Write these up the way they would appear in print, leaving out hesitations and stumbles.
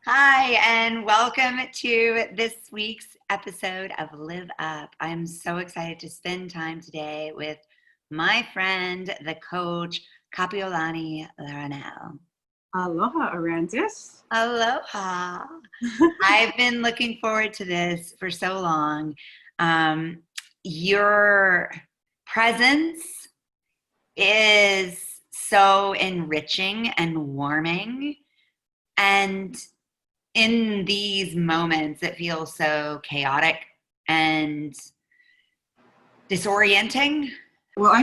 Hi, and welcome to this week's episode of Live Up. I'm so excited to spend time today with my friend, the coach, Kapiolani Laronal. Aloha, Arantis. Aloha. I've been looking forward to this for so long. Your presence is so enriching and warming. And in these moments, it feels so chaotic and disorienting. Well,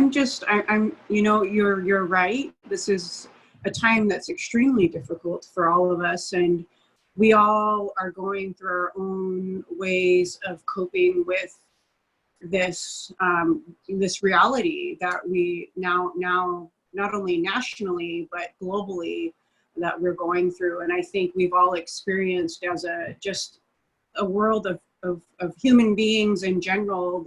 you're right. This is a time that's extremely difficult for all of us, and we all are going through our own ways of coping with this reality that we now not only nationally but globally that we're going through. And I think we've all experienced as a world of human beings in general.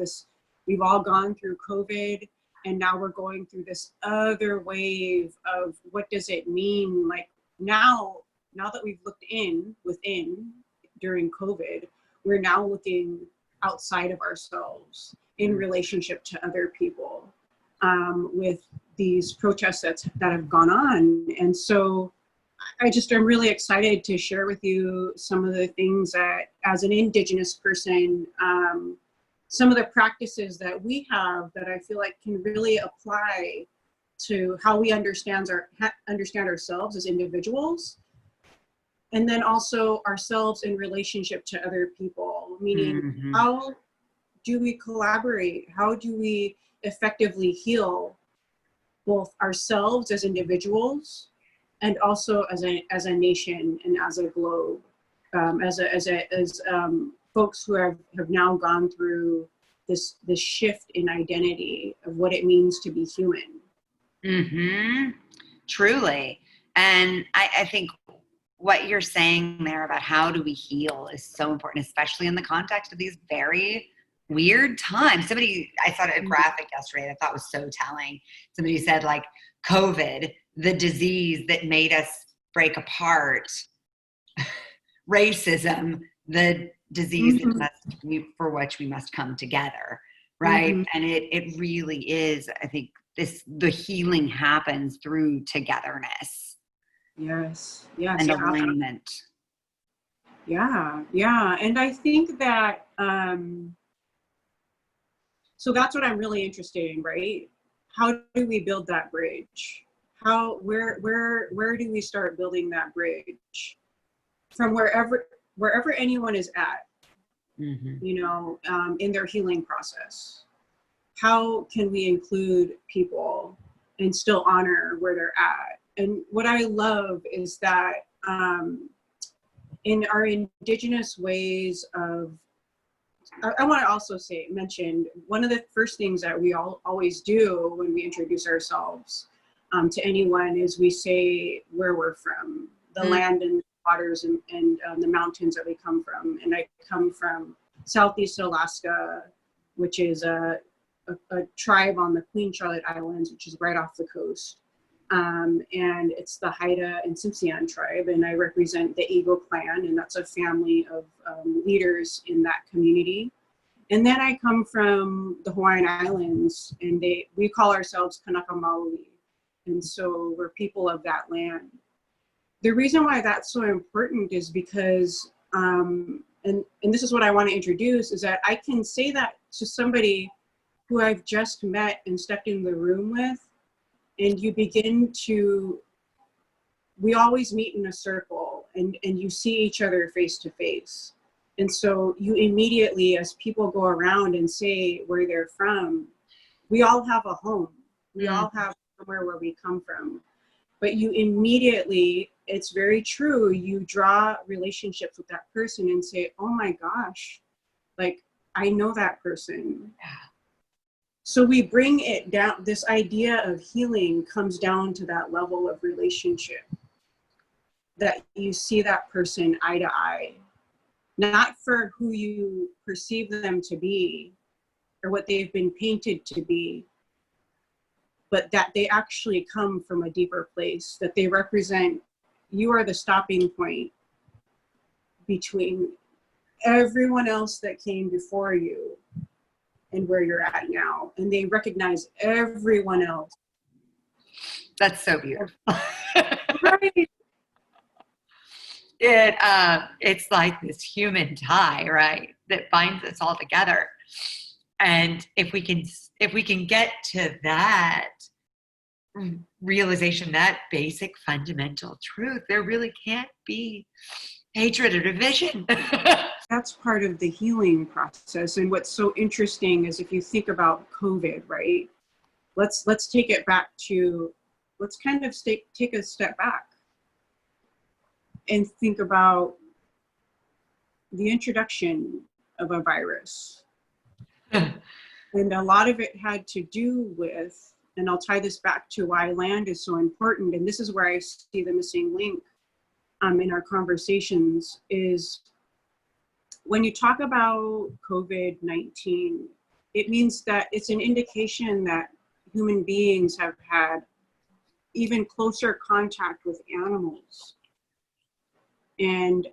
We've all gone through COVID, and now we're going through this other wave of what does it mean? Like now that we've looked within during COVID, we're now looking outside of ourselves in relationship to other people with these protests that have gone on. And so I'm really excited to share with you some of the things that, as an Indigenous person, some of the practices that we have that I feel like can really apply to how we understand ourselves as individuals, and then also ourselves in relationship to other people, meaning how do we collaborate? How do we effectively heal both ourselves as individuals and also as a nation and as a globe, as folks who have now gone through this shift in identity of what it means to be human. Truly. And I think what you're saying there about how do we heal is so important, especially in the context of these very weird times. I saw a graphic yesterday that I thought was so telling. Somebody said, like, COVID, the disease that made us break apart, racism, the disease for which we must come together, right? And it really is, I think, the healing happens through togetherness. Yes. And alignment. Yeah. And I think that, so that's what I'm really interested in, right? How do we build that bridge? Where do we start building that bridge? From wherever anyone is at, in their healing process. How can we include people and still honor where they're at? And what I love is that in our Indigenous ways of, I want to also mention one of the first things that we always do when we introduce ourselves to anyone is we say where we're from, the land and waters and the mountains that we come from. And I come from Southeast Alaska, which is a tribe on the Queen Charlotte Islands, which is right off the coast. And it's the Haida and Tsimshian tribe, and I represent the Eagle clan, and that's a family of leaders in that community. And then I come from the Hawaiian Islands, and we call ourselves Kanaka Maoli, and so we're people of that land. The reason why that's so important is because, and this is what I want to introduce, is that I can say that to somebody who I've just met and stepped in the room with, and we always meet in a circle, and you see each other face to face. And so you immediately, as people go around and say where they're from, we all have a home. We all have somewhere where we come from. But you immediately, it's very true, you draw relationships with that person and say, oh my gosh, like, I know that person. So we bring it down, this idea of healing comes down to that level of relationship, that you see that person eye to eye, not for who you perceive them to be or what they've been painted to be, but that they actually come from a deeper place, that they represent, you are the stopping point between everyone else that came before you and where you're at now. And they recognize everyone else. That's so beautiful. Right. It's like this human tie, right, that binds us all together. And if we can get to that realization, that basic fundamental truth, there really can't be hatred or division. That's part of the healing process. And what's so interesting is if you think about COVID, right? Let's take it back to, let's kind of take a step back and think about the introduction of a virus. And a lot of it had to do with, and I'll tie this back to why land is so important, and this is where I see the missing link in our conversations, is when you talk about COVID-19, it means that it's an indication that human beings have had even closer contact with animals and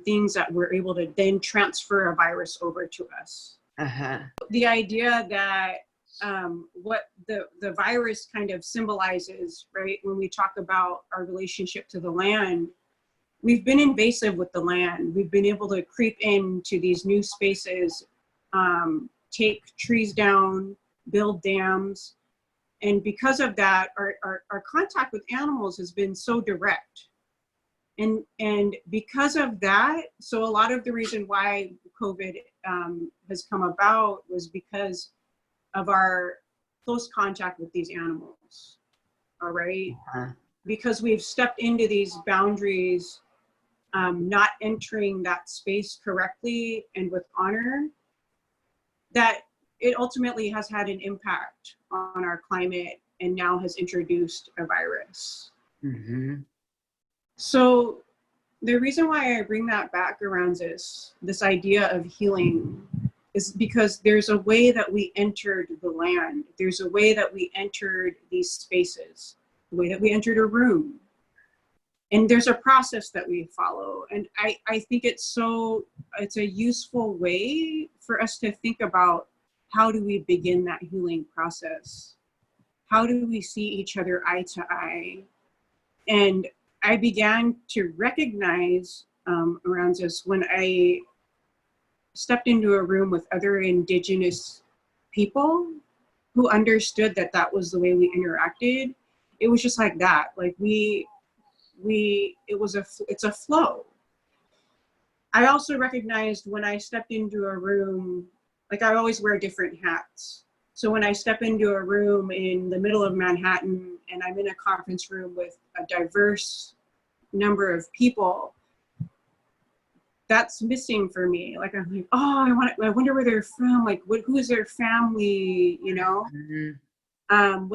things that were able to then transfer a virus over to us. Uh-huh. The idea that what the virus kind of symbolizes, right, when we talk about our relationship to the land, we've been invasive with the land. We've been able to creep into these new spaces, take trees down, build dams. And because of that, our contact with animals has been so direct. And because of that, so a lot of the reason why COVID has come about was because of our close contact with these animals, all right? Uh-huh. Because we've stepped into these boundaries, not entering that space correctly and with honor, that it ultimately has had an impact on our climate and now has introduced a virus. Mm-hmm. So the reason why I bring that back around this idea of healing is because there's a way that we entered the land. There's a way that we entered these spaces, the way that we entered a room. And there's a process that we follow. And I think it's a useful way for us to think about, how do we begin that healing process? How do we see each other eye to eye? And I began to recognize around this when I stepped into a room with other Indigenous people who understood that that was the way we interacted. It was just like that. Like it's a flow. I also recognized when I stepped into a room, like I always wear different hats. So when I step into a room in the middle of Manhattan and I'm in a conference room with a diverse number of people, that's missing for me. Like I'm like, oh, I wonder where they're from. Like, who is their family? You know, Mm-hmm.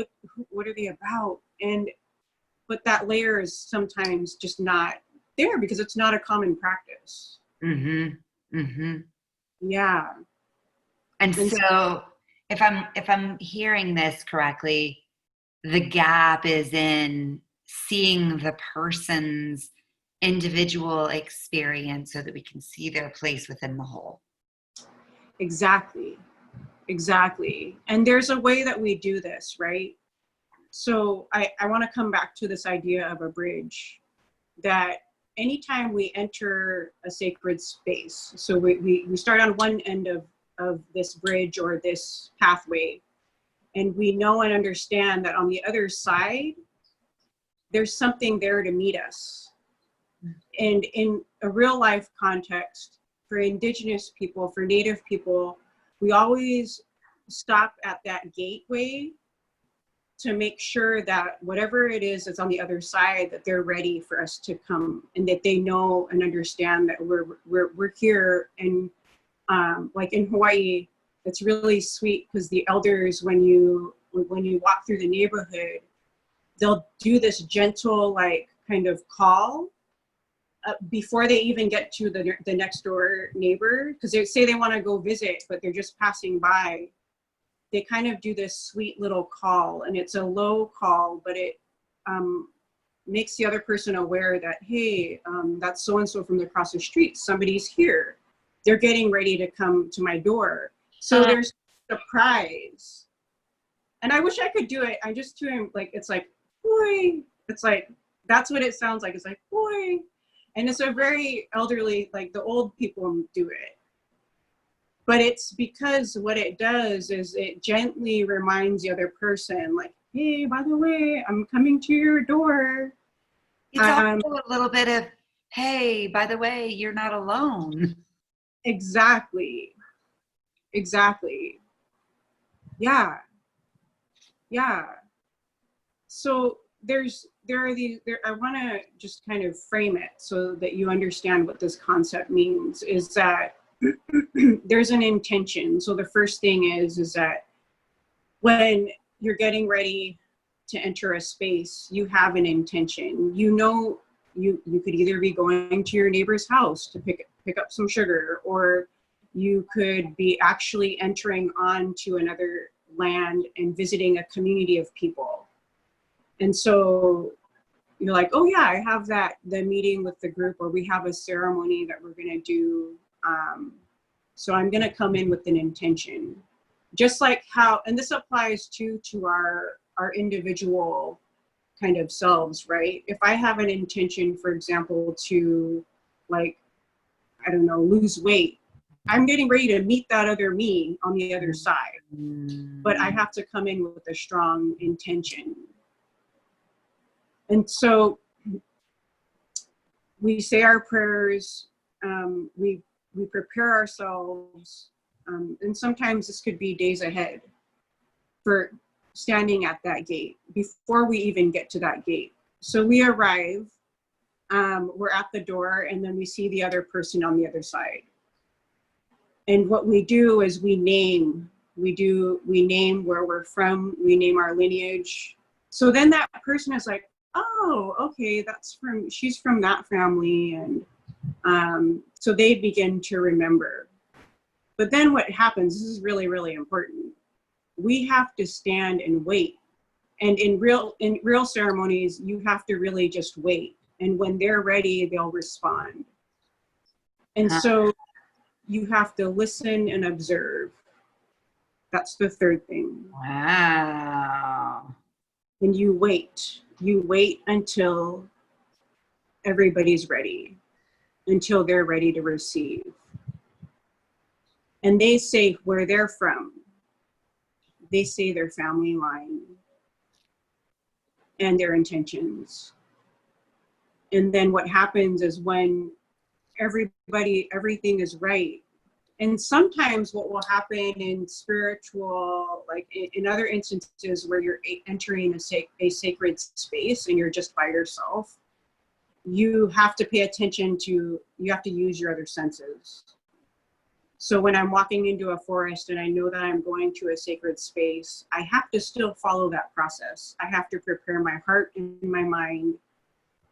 What are they about? But that layer is sometimes just not there because it's not a common practice. Mm-hmm. Mm-hmm. Yeah. And so if I'm hearing this correctly, the gap is in seeing the person's individual experience so that we can see their place within the whole. Exactly. And there's a way that we do this, right? So I want to come back to this idea of a bridge, that anytime we enter a sacred space, so we start on one end of this bridge or this pathway, and we know and understand that on the other side, there's something there to meet us. And in a real life context, for Indigenous people, for Native people, we always stop at that gateway to make sure that whatever it is that's on the other side, that they're ready for us to come, and that they know and understand that we're here. And like in Hawaii, it's really sweet because the elders, when you walk through the neighborhood, they'll do this gentle, like, kind of call before they even get to the next door neighbor, because they say they want to go visit, but they're just passing by. They kind of do this sweet little call, and it's a low call, but makes the other person aware that, hey, that's so-and-so from across the street. Somebody's here. They're getting ready to come to my door. So there's a surprise. And I wish I could do it. I'm just doing like, it's like, boy. It's like, that's what it sounds like. It's like, boy. And it's a very elderly, like the old people do it. But it's because what it does is it gently reminds the other person, like, hey, by the way, I'm coming to your door. It's also a little bit of, hey, by the way, you're not alone. Exactly. Exactly. Yeah. Yeah. So there are these, I want to just kind of frame it so that you understand what this concept means, is that there's an intention. So the first thing is that when you're getting ready to enter a space, you have an intention. You know, you could either be going to your neighbor's house to pick up some sugar, or you could be actually entering onto another land and visiting a community of people. And so you're like, oh yeah, I have the meeting with the group, or we have a ceremony that we're gonna do. So I'm gonna come in with an intention. Just like how, and this applies to our individual kind of selves, right? If I have an intention, for example, to, like, I don't know, lose weight, I'm getting ready to meet that other me on the other side, but I have to come in with a strong intention. And so we say our prayers, we prepare ourselves, and sometimes this could be days ahead for standing at that gate before we even get to that gate. So we arrive, we're at the door, and then we see the other person on the other side. And what we do is we name where we're from, we name our lineage. So then that person is like, oh, okay, she's from that family. And so they begin to remember. But then what happens, this is really, really important. We have to stand and wait. And in real ceremonies, you have to really just wait. And when they're ready, they'll respond. And so you have to listen and observe. That's the third thing. Wow. And you wait. You wait until everybody's ready, until they're ready to receive. And they say where they're from. They say their family line and their intentions. And then what happens is when everything is right. And sometimes what will happen in spiritual, like in other instances where you're entering a sacred space and you're just by yourself, you have to pay attention to, you have to use your other senses. So when I'm walking into a forest and I know that I'm going to a sacred space, I have to still follow that process. I have to prepare my heart and my mind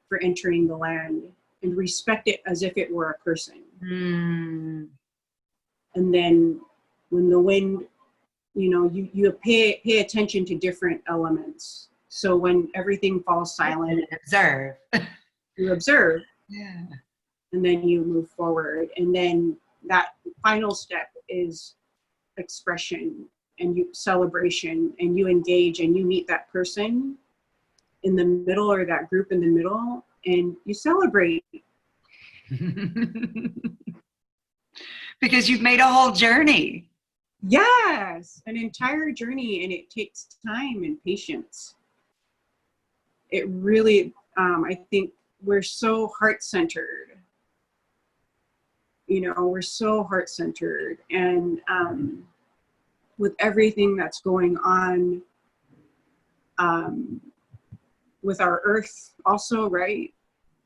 for entering the land and respect it as if it were a person. And then when the wind, you pay attention to different elements. So when everything falls silent, observe. You observe. Yeah. And then you move forward. And then that final step is expression and celebration, and you engage and you meet that person in the middle, or that group in the middle, and you celebrate. Because you've made a whole journey. Yes, an entire journey, and it takes time and patience. It really, I think we're so heart-centered. We're so heart-centered, and with everything that's going on with our earth also, right?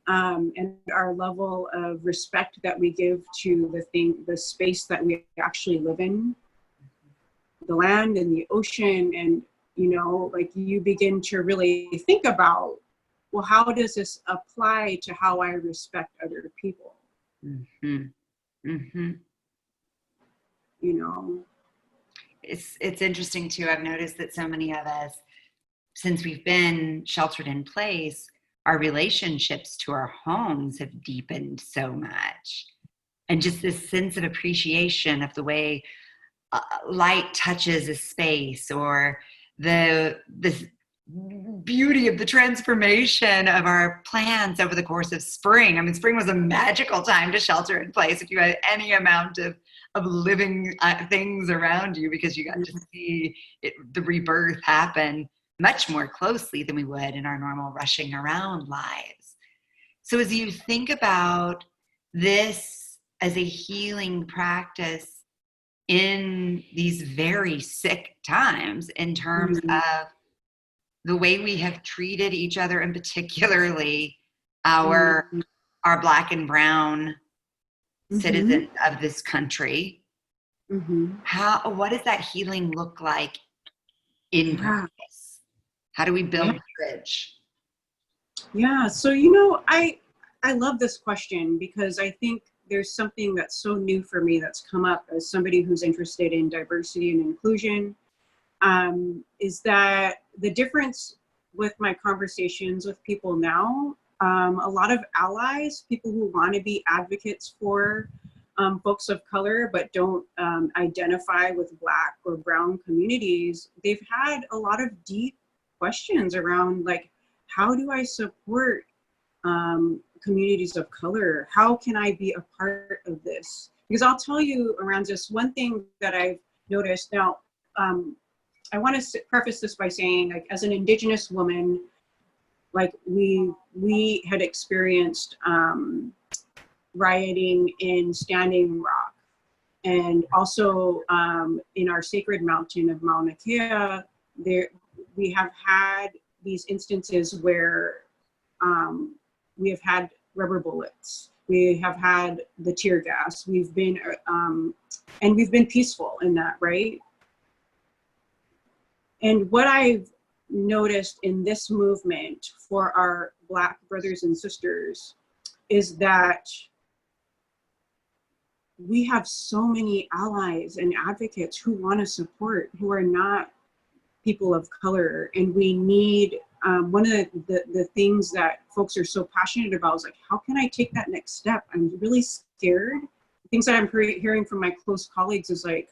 And our level of respect that we give to the space that we actually live in, the land and the ocean, and like you begin to really think about, well, how does this apply to how I respect other people? It's interesting too. I've noticed that so many of us, since we've been sheltered in place, our relationships to our homes have deepened so much. And just this sense of appreciation of the way light touches a space, or the beauty of the transformation of our plants over the course of spring. I mean, spring was a magical time to shelter in place if you had any amount of living things around you, because you got to see the rebirth happen much more closely than we would in our normal rushing around lives. So as you think about this as a healing practice in these very sick times, in terms of the way we have treated each other, and particularly our Black and brown citizens of this country, what does that healing look like in practice? How do we build bridge? Yeah, so you know, I love this question, because I think there's something that's so new for me that's come up as somebody who's interested in diversity and inclusion, is that the difference with my conversations with people now, a lot of allies, people who want to be advocates for folks of color but don't identify with Black or brown communities, they've had a lot of deep questions around, like, how do I support communities of color? How can I be a part of this? Because I'll tell you, around this, one thing that I've noticed now, I want to preface this by saying, like, as an Indigenous woman, like we had experienced rioting in Standing Rock, and also in our sacred mountain of Mauna Kea, there we have had these instances where we have had rubber bullets, we have had the tear gas, we've been and we've been peaceful in that, right? And what I've noticed in this movement for our Black brothers and sisters is that we have so many allies and advocates who want to support, who are not people of color. And we need, one of the things that folks are so passionate about is, like, how can I take that next step? I'm really scared. Things that I'm hearing from my close colleagues is, like,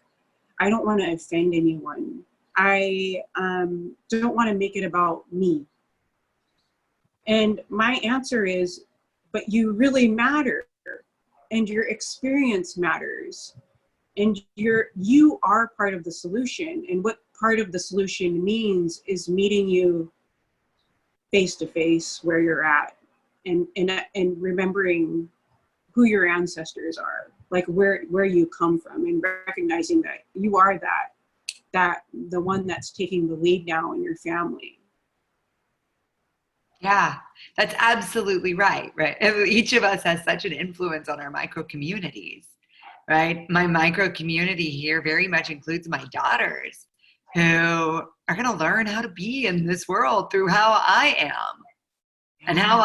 I don't want to offend anyone. I don't want to make it about me. And my answer is, but you really matter, and your experience matters, and you are part of the solution. And what part of the solution means is meeting you face to face where you're at, and remembering who your ancestors are, like where you come from, and recognizing that you are that the one that's taking the lead now in your family. Yeah, that's absolutely right. Each of us has such an influence on our micro communities, right? My micro community here very much includes my daughters, who are going to learn how to be in this world through how I am, and how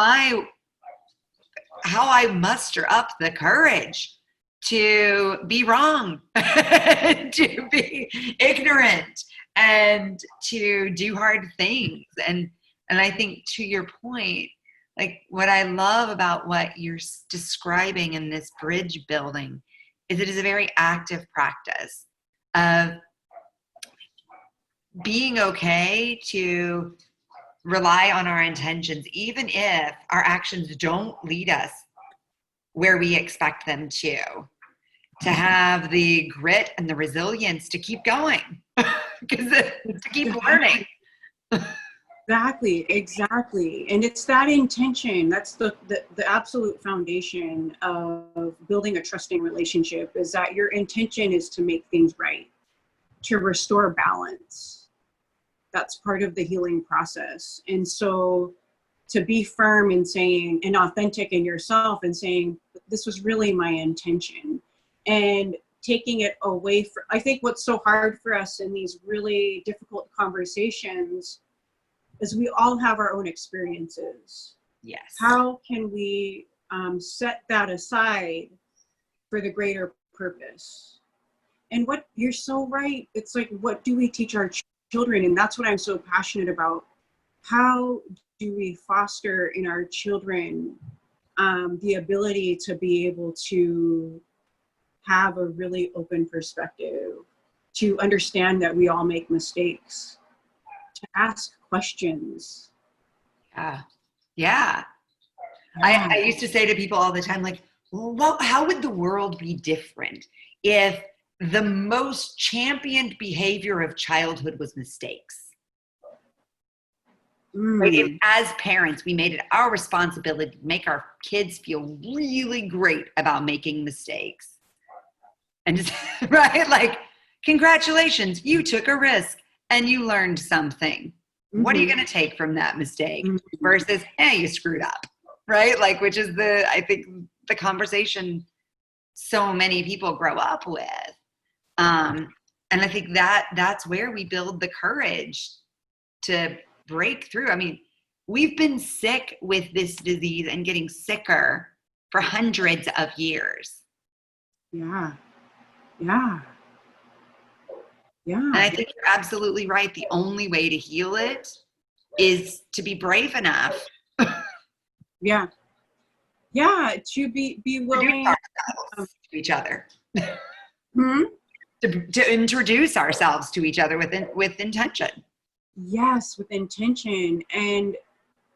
I muster up the courage to be wrong, to be ignorant, and to do hard things. And I think, to your point, like, what I love about what you're describing in this bridge building is it is a very active practice of being okay to rely on our intentions, even if our actions don't lead us where we expect them to have the grit and the resilience to keep going, to keep learning. Exactly. And it's that intention, that's the absolute foundation of building a trusting relationship, is that your intention is to make things right, to restore balance. That's part of the healing process. And so to be firm in saying, and authentic in yourself, and saying, this was really my intention, and taking it away from, I think what's so hard for us in these really difficult conversations is we all have our own experiences. Yes. How can we set that aside for the greater purpose? And what, you're so right. It's like, what do we teach our children? And that's what I'm so passionate about. how do we foster in our children the ability to be able to have a really open perspective, to understand that we all make mistakes, to ask questions. Yeah. Yeah. I used to say to people all the time, like, well, how would the world be different if the most championed behavior of childhood was mistakes? Right? If, as parents, we made it our responsibility to make our kids feel really great about making mistakes. And just, right? Like, congratulations, you took a risk and you learned something. What are you going to take from that mistake versus, hey, you screwed up, right? Like, which is I think the conversation so many people grow up with. And I think that's where we build the courage to break through. I mean, we've been sick with this disease and getting sicker for hundreds of years. Yeah. And I think you're absolutely right. The only way to heal it is to be brave enough. Yeah. To be willing to each other. To introduce ourselves to each other with intention. Yes, with intention, and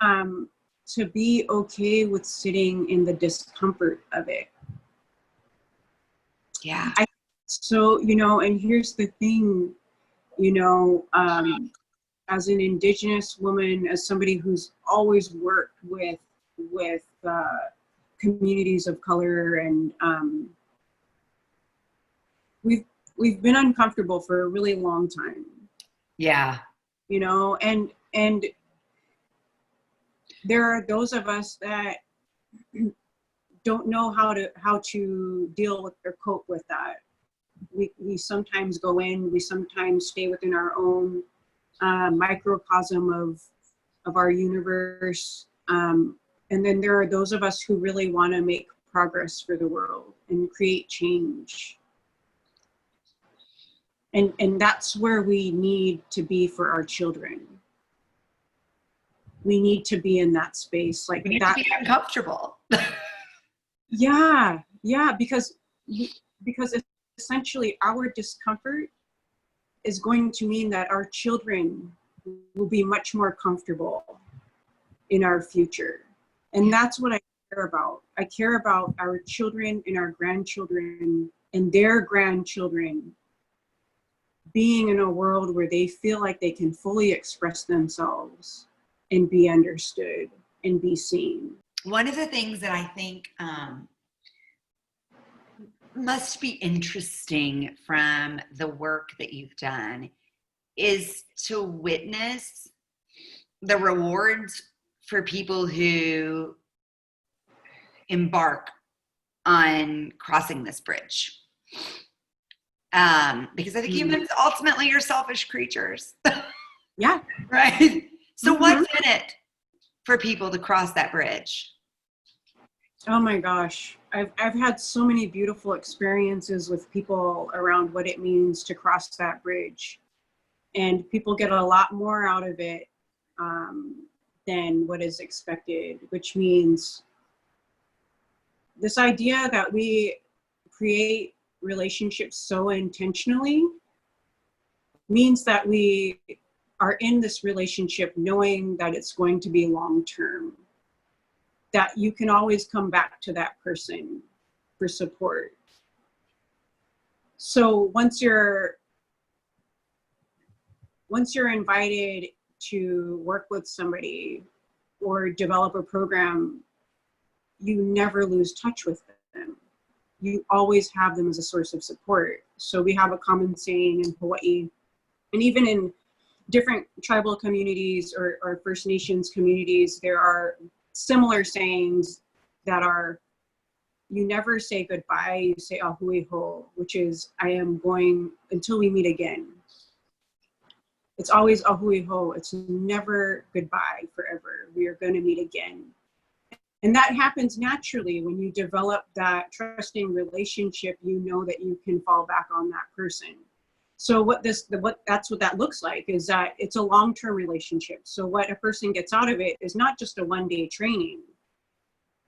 to be okay with sitting in the discomfort of it. Yeah. So, and here's the thing, as an Indigenous woman, as somebody who's always worked with communities of color, and we've been uncomfortable for a really long time. Yeah. And there are those of us that don't know how to deal with or cope with that. We sometimes go in, we sometimes stay within our own microcosm of our universe. And then there are those of us who really want to make progress for the world and create change. And that's where we need to be for our children. We need to be in that space, like we need that. To be uncomfortable. Yeah, because essentially our discomfort is going to mean that our children will be much more comfortable in our future. And that's what I care about. I care about our children and our grandchildren and their grandchildren being in a world where they feel like they can fully express themselves and be understood and be seen. One of the things that I think must be interesting from the work that you've done is to witness the rewards for people who embark on crossing this bridge. Because I think humans ultimately are selfish creatures. Yeah. Right? So what's in it for people to cross that bridge? Oh my gosh. I've had so many beautiful experiences with people around what it means to cross that bridge. And people get a lot more out of it than what is expected, which means this idea that we create relationships so intentionally means that we are in this relationship knowing that it's going to be long-term, that you can always come back to that person for support. So once you're invited to work with somebody or develop a program, you never lose touch with them. You always have them as a source of support. So we have a common saying in Hawaii, and even in different tribal communities or First Nations communities, there are similar sayings that are, you never say goodbye, you say ahui ho, which is, I am going until we meet again. It's always ahui ho. It's never goodbye forever. We are going to meet again. And that happens naturally when you develop that trusting relationship. You know that you can fall back on that person. So what that looks like is that it's a long-term relationship. So what a person gets out of it is not just a one-day training.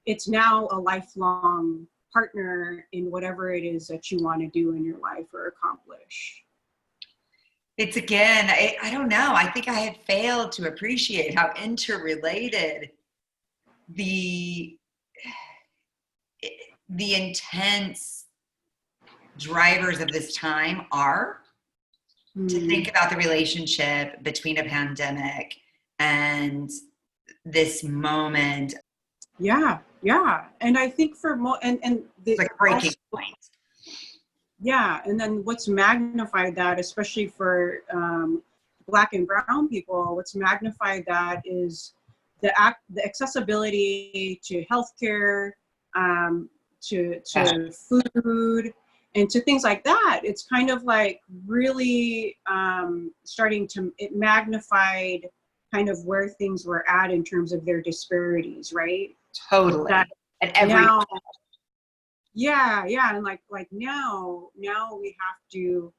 It's now a lifelong partner in whatever it is that you want to do in your life or accomplish. It's again, I don't know. I think I had failed to appreciate how interrelated the intense drivers of this time are. To think about the relationship between a pandemic and this moment. Yeah. And I think for It's like breaking point. Yeah, and then what's magnified that, especially for Black and Brown people, what's magnified that is the accessibility to healthcare, to food, and to things like that. It's kind of like really it magnified kind of where things were at in terms of their disparities, right? Totally. At every now, yeah, and like now we have to.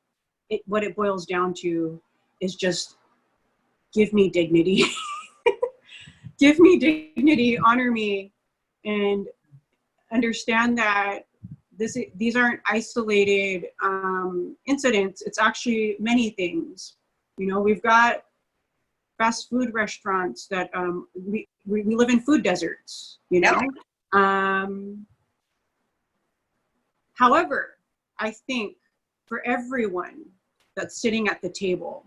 What it boils down to is just give me dignity, give me dignity, honor me, and understand that these aren't isolated incidents. It's actually many things. You know, we've got fast food restaurants that we live in food deserts. You know. Yep. However, I think for everyone that's sitting at the table,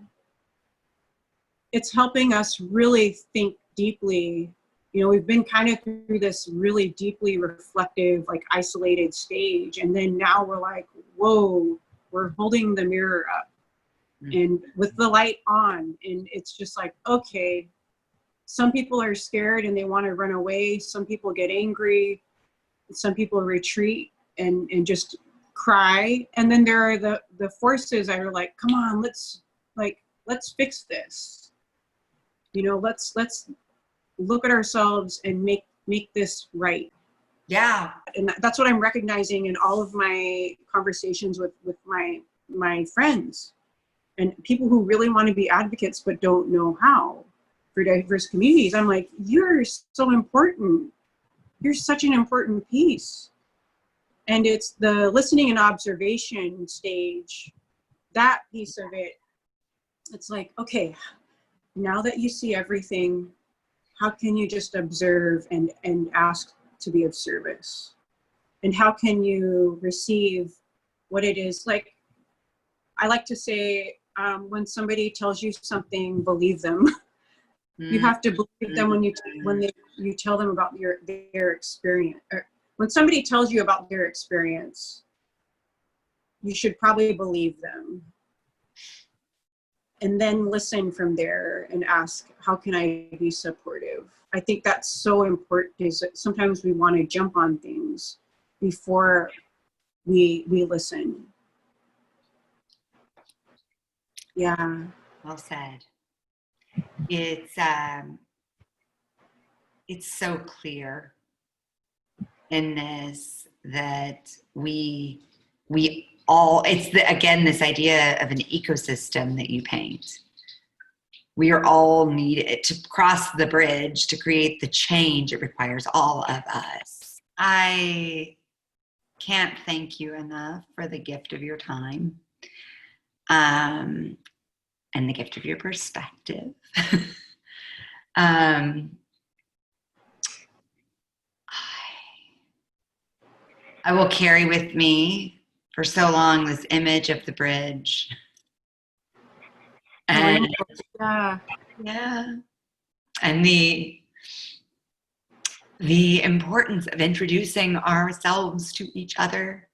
it's helping us really think deeply. You know, we've been kind of through this really deeply reflective, like isolated stage. And then now we're like, whoa, we're holding the mirror up and with the light on. And it's just like, okay, some people are scared and they want to run away. Some people get angry. Some people retreat and just cry. And then there are the forces that are like, come on, let's fix this. You know, let's look at ourselves and make this right. Yeah. And that's what I'm recognizing in all of my conversations with my friends and people who really want to be advocates but don't know how for diverse communities. I'm like, you're so important. You're such an important piece. And it's the listening and observation stage, that piece of it. It's like, okay, now that you see everything, how can you just observe and ask to be of service? And how can you receive what it is? Like, I like to say, when somebody tells you something, believe them. You have to believe them when you tell them about their experience. When somebody tells you about their experience, you should probably believe them. And then listen from there and ask, how can I be supportive? I think that's so important, is that sometimes we want to jump on things before we listen. Yeah. Well said. It's so clear in this that we all, it's again this idea of an ecosystem that you paint. We are all needed to cross the bridge, to create the change. It requires all of us. I can't thank you enough for the gift of your time, and the gift of your perspective. I will carry with me for so long this image of the bridge. And and the importance of introducing ourselves to each other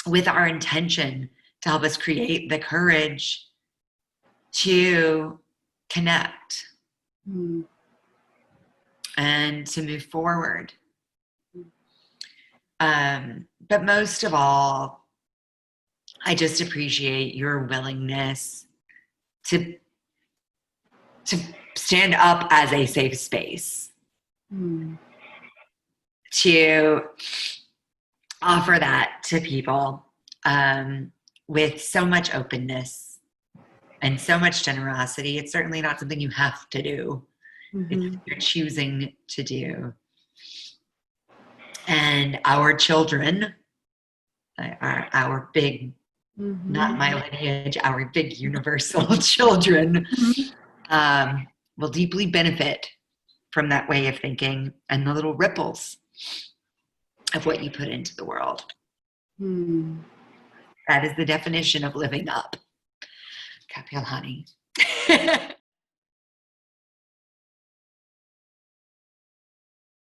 with our intention to help us create the courage to connect and to move forward. But most of all, I just appreciate your willingness to stand up as a safe space, to offer that to people, with so much openness and so much generosity. It's certainly not something you have to do. It's something you're choosing to do. And our children, our big, not my lineage, our big universal children, will deeply benefit from that way of thinking and the little ripples of what you put into the world. That is the definition of living up. Kapiolani.